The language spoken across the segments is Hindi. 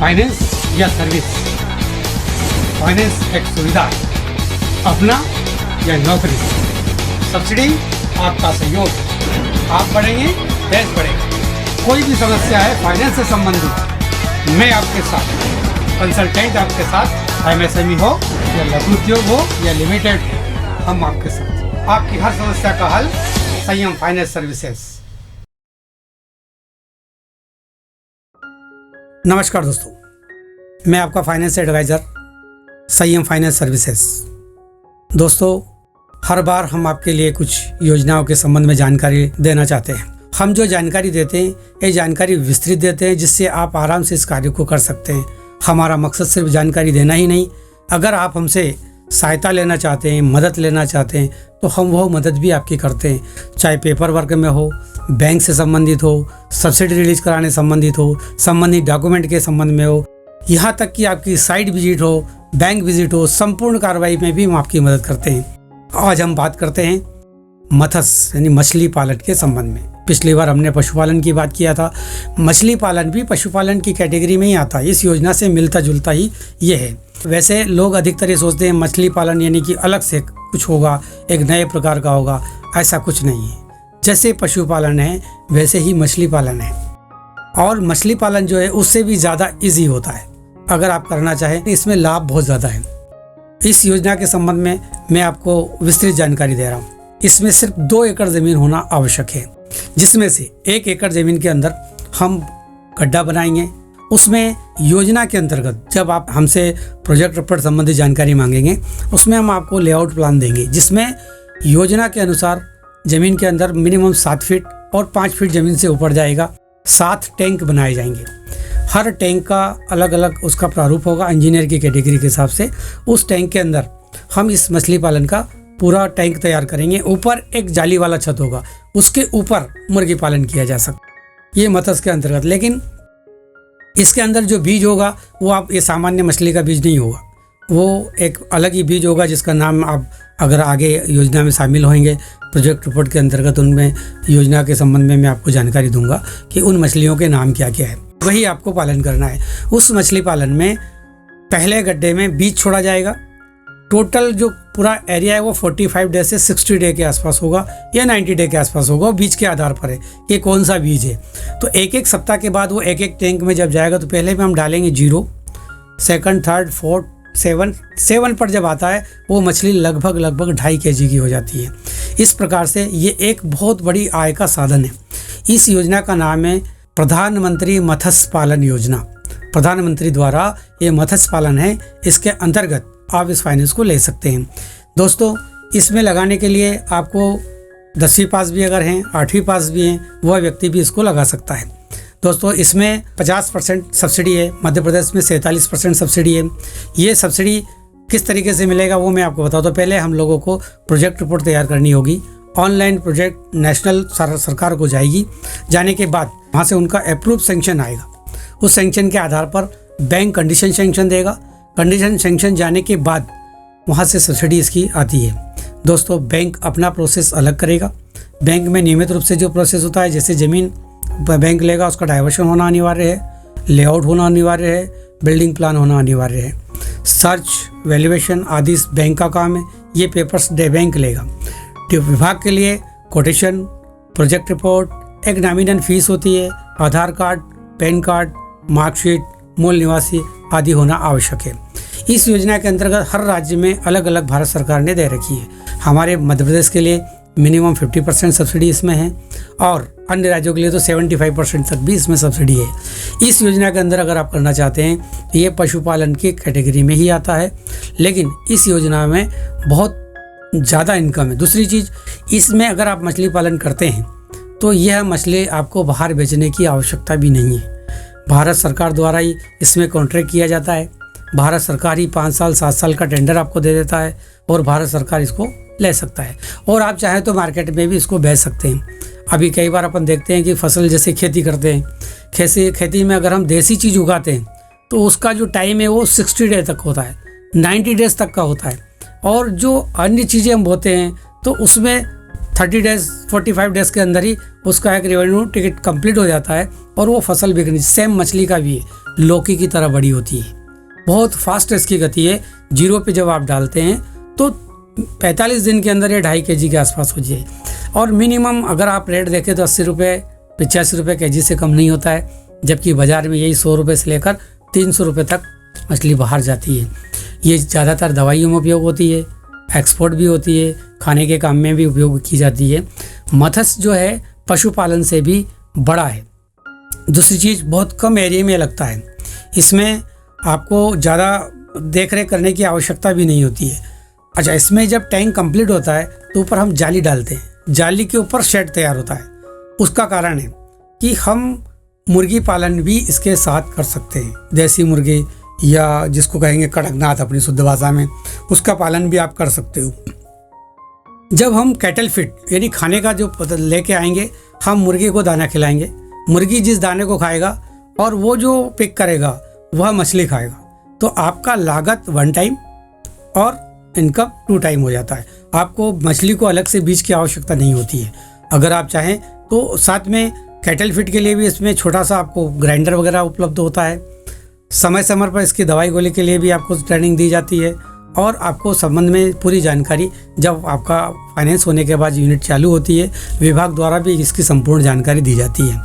फाइनेंस या सर्विस। फाइनेंस एक सुविधा है, अपना या नौकरी। सब्सिडी आपका सहयोग, आप बढ़ेंगे देश बढ़ेगा। कोई भी समस्या है फाइनेंस से संबंधित, मैं आपके साथ, कंसल्टेंट आपके साथ, एमएसएमई हो या लघु उद्योग हो या लिमिटेड हो, हम आपके साथ। आपकी हर समस्या का हल संयम फाइनेंस सर्विसेज। नमस्कार दोस्तों, मैं आपका फाइनेंस एडवाइज़र संयम फाइनेंस सर्विसेज। दोस्तों, हर बार हम आपके लिए कुछ योजनाओं के संबंध में जानकारी देना चाहते हैं। हम जो जानकारी देते हैं ये जानकारी विस्तृत देते हैं, जिससे आप आराम से इस कार्य को कर सकते हैं। हमारा मकसद सिर्फ जानकारी देना ही नहीं, अगर आप हमसे सहायता लेना चाहते हैं, मदद लेना चाहते हैं, तो हम वो मदद भी आपकी करते हैं। चाहे पेपर वर्क में हो, बैंक से संबंधित हो, सब्सिडी रिलीज कराने संबंधित हो, संबंधित डॉक्यूमेंट के संबंध में हो, यहाँ तक कि आपकी साइट विजिट हो, बैंक विजिट हो, संपूर्ण कार्रवाई में भी हम आपकी मदद करते हैं। आज हम बात करते हैं मत्स्य यानी मछली पालन के संबंध में। पिछली बार हमने पशुपालन की बात किया था। मछली पालन भी पशुपालन की कैटेगरी में ही आता है। इस योजना से मिलता जुलता ही ये है। वैसे लोग अधिकतर ये सोचते हैं मछली पालन यानी कि अलग से कुछ होगा, एक नए प्रकार का होगा। ऐसा कुछ नहीं है। जैसे पशुपालन है वैसे ही मछली पालन है, और मछली पालन जो है उससे भी ज़्यादा इजी होता है। अगर आप करना चाहें, इसमें लाभ बहुत ज़्यादा है। इस योजना के संबंध में मैं आपको विस्तृत जानकारी दे रहा हूँ। इसमें सिर्फ 2 एकड़ ज़मीन होना आवश्यक है, जिसमें से 1 एकड़ ज़मीन के अंदर हम गड्ढा बनाएंगे। उसमें योजना के अंतर्गत जब आप हमसे प्रोजेक्ट रिपोर्ट संबंधी जानकारी मांगेंगे, उसमें हम आपको लेआउट प्लान देंगे, जिसमें योजना के अनुसार ज़मीन के अंदर मिनिमम 7 फीट और 5 फीट ज़मीन से ऊपर जाएगा 7 टैंक बनाए जाएंगे। हर टैंक का अलग अलग उसका प्रारूप होगा इंजीनियर की कैटेगरी के हिसाब से। उस टैंक के अंदर हम इस मछली पालन का पूरा टैंक तैयार करेंगे। ऊपर एक जाली वाला छत होगा, उसके ऊपर मुर्गी पालन किया जा सकता, ये मत्स्य के अंतर्गत। लेकिन इसके अंदर जो बीज होगा वो आप ये सामान्य मछली का बीज नहीं होगा, वो एक अलग ही बीज होगा, जिसका नाम आप अगर आगे योजना में शामिल होंगे प्रोजेक्ट रिपोर्ट के अंतर्गत, उनमें योजना के संबंध में मैं आपको जानकारी दूंगा कि उन मछलियों के नाम क्या क्या है, वही आपको पालन करना है। उस मछली पालन में पहले गड्ढे में बीज छोड़ा जाएगा। टोटल जो पूरा एरिया है वो 45 डे से 60 डे के आसपास होगा या 90 डे के आसपास होगा, बीज के आधार पर है कि कौन सा बीज है। तो एक सप्ताह के बाद वो एक टैंक में जब जाएगा तो पहले में हम डालेंगे 0, सेकंड, थर्ड, फोर्थ, 7 पर जब आता है वो मछली लगभग 2.5 kg की हो जाती है। इस प्रकार से ये एक बहुत बड़ी आय का साधन है। इस योजना का नाम है प्रधानमंत्री मत्स्य पालन योजना। प्रधानमंत्री द्वारा ये मत्स्य पालन है, इसके अंतर्गत आप इस फाइनेंस को ले सकते हैं। दोस्तों, इसमें लगाने के लिए आपको 10वीं पास भी अगर हैं, 8वीं पास भी हैं, वह व्यक्ति भी इसको लगा सकता है। दोस्तों, इसमें 50% सब्सिडी है, मध्य प्रदेश में 47% सब्सिडी है। ये सब्सिडी किस तरीके से मिलेगा वो मैं आपको बताऊँ। तो पहले हम लोगों को प्रोजेक्ट रिपोर्ट तैयार करनी होगी। ऑनलाइन प्रोजेक्ट नेशनल सरकार को जाएगी। जाने के बाद वहाँ से उनका अप्रूव सेंक्शन आएगा। उस सेंक्शन के आधार पर बैंक कंडीशन सेंक्शन देगा। कंडीशन सेंक्शन जाने के बाद वहाँ से सब्सिडी इसकी आती है। दोस्तों, बैंक अपना प्रोसेस अलग करेगा। बैंक में नियमित रूप से जो प्रोसेस होता है, जैसे ज़मीन बैंक लेगा उसका डाइवर्शन होना अनिवार्य है, लेआउट होना अनिवार्य है, बिल्डिंग प्लान होना अनिवार्य है, सर्च, वैल्यूएशन आदि बैंक का काम है। ये पेपर्स बैंक लेगा। विभाग के लिए कोटेशन, प्रोजेक्ट रिपोर्ट, एक नॉमिनल फीस होती है, आधार कार्ड, पैन कार्ड, मार्कशीट, मूल निवासी आदि होना आवश्यक है। इस योजना के अंतर्गत हर राज्य में अलग अलग भारत सरकार ने दे रखी है। हमारे मध्य प्रदेश के लिए मिनिमम 50% सब्सिडी इसमें है, और अन्य राज्यों के लिए तो 75% तक भी इसमें सब्सिडी है। इस योजना के अंदर अगर आप करना चाहते हैं तो ये पशुपालन की कैटेगरी में ही आता है, लेकिन इस योजना में बहुत ज़्यादा इनकम है। दूसरी चीज़, इसमें अगर आप मछली पालन करते हैं तो यह मछली आपको बाहर बेचने की आवश्यकता भी नहीं है। भारत सरकार द्वारा ही इसमें कॉन्ट्रैक्ट किया जाता है। भारत सरकार ही 5 साल 7 साल का टेंडर आपको दे देता है, और भारत सरकार इसको ले सकता है। और आप चाहें तो मार्केट में भी इसको बेच सकते हैं। अभी कई बार अपन देखते हैं कि फसल जैसे खेती करते हैं, खेती में अगर हम देसी चीज़ उगाते हैं तो उसका जो टाइम है वो 60 डे तक होता है, 90 डेज तक का होता है। और जो अन्य चीज़ें हम बोते हैं तो उसमें 30 डेज 45 डेज के अंदर ही उसका एक रेवेन्यू टिकट कंप्लीट हो जाता है और वो फसल बिकनी। सेम मछली का भी है, लौकी की तरह बड़ी होती है, बहुत फास्ट इसकी गति है। 0 पे जब आप डालते हैं तो 45 दिन के अंदर ये 2.5 kg के आसपास हो जाए। और मिनिमम अगर आप रेट देखें तो 80 रुपये 85 रुपये kg से कम नहीं होता है, जबकि बाज़ार में यही 100 रुपये से लेकर 300 रुपये तक मछली बाहर जाती है। ये ज़्यादातर दवाइयों में उपयोग होती है, एक्सपोर्ट भी होती है, खाने के काम में भी उपयोग की जाती है। मत्स्य जो है पशुपालन से भी बड़ा है। दूसरी चीज़, बहुत कम एरिया में लगता है, इसमें आपको ज़्यादा देख रेख करने की आवश्यकता भी नहीं होती है। अच्छा, इसमें जब टैंक कंप्लीट होता है तो ऊपर हम जाली डालते हैं, जाली के ऊपर शेड तैयार होता है। उसका कारण है कि हम मुर्गी पालन भी इसके साथ कर सकते हैं। देसी मुर्गी या जिसको कहेंगे कड़कनाथ अपनी शुद्ध भाषा में, उसका पालन भी आप कर सकते हो। जब हम कैटल फीड यानी खाने का जो लेके आएंगे, हम मुर्गी को दाना खिलाएंगे, मुर्गी जिस दाने को खाएगा और वो जो पिक करेगा वह मछली खाएगा, तो आपका लागत 1 टाइम और इनकम 2 टाइम हो जाता है। आपको मछली को अलग से बीज की आवश्यकता नहीं होती है। अगर आप चाहें तो साथ में कैटल फीड के लिए भी इसमें छोटा सा आपको ग्राइंडर वगैरह उपलब्ध होता है। समय समय पर इसकी दवाई गोली के लिए भी आपको ट्रेनिंग दी जाती है और आपको संबंध में पूरी जानकारी जब आपका फाइनेंस होने के बाद यूनिट चालू होती है, विभाग द्वारा भी इसकी संपूर्ण जानकारी दी जाती है।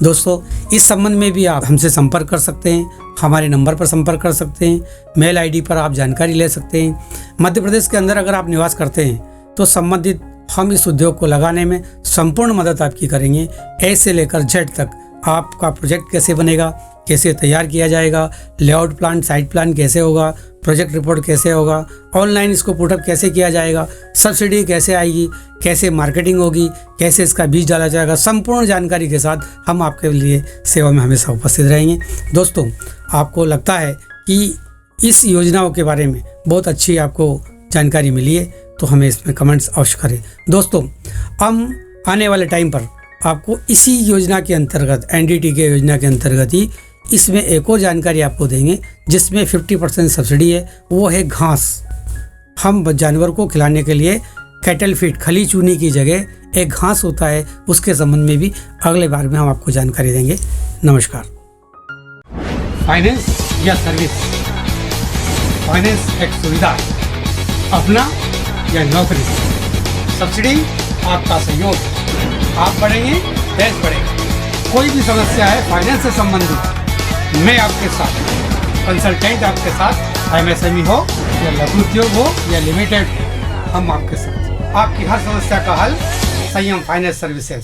दोस्तों, इस संबंध में भी आप हमसे संपर्क कर सकते हैं, हमारे नंबर पर संपर्क कर सकते हैं, मेल आईडी पर आप जानकारी ले सकते हैं। मध्य प्रदेश के अंदर अगर आप निवास करते हैं तो संबंधित हम इस उद्योग को लगाने में संपूर्ण मदद आपकी करेंगे। ए से लेकर जेड तक आपका प्रोजेक्ट कैसे बनेगा, कैसे तैयार किया जाएगा, लेआउट प्लान, साइट प्लान कैसे होगा, प्रोजेक्ट रिपोर्ट कैसे होगा, ऑनलाइन इसको पुटअप कैसे किया जाएगा, सब्सिडी कैसे आएगी, कैसे मार्केटिंग होगी, कैसे इसका बीज डाला जाएगा, संपूर्ण जानकारी के साथ हम आपके लिए सेवा में हमेशा उपस्थित रहेंगे। दोस्तों, आपको लगता है कि इस योजनाओं के बारे में बहुत अच्छी आपको जानकारी मिली है तो हमें इसमें कमेंट्स अवश्य करें। दोस्तों, हम आने वाले टाइम पर आपको इसी योजना के अंतर्गत, NDT के योजना के अंतर्गत ही इसमें एक और जानकारी आपको देंगे जिसमें 50% सब्सिडी है, वो है घास। हम जानवर को खिलाने के लिए कैटल फीड, खली चूनी की जगह एक घास होता है, उसके संबंध में भी अगले बार में हम आपको जानकारी देंगे। नमस्कार। फाइनेंस या सर्विस, फाइनेंस एक सुविधा है, अपना या नौकरी, सब्सिडी आपका सहयोग, आप बढ़ेंगे देश बढ़ेगा। कोई भी समस्या है फाइनेंस से संबंधित, मैं आपके साथ, कंसल्टेंट आपके साथ, MSME हो या लघु उद्योग हो या लिमिटेड, हम आपके साथ, आपकी हर समस्या का हल संयम फाइनेंस सर्विसेज।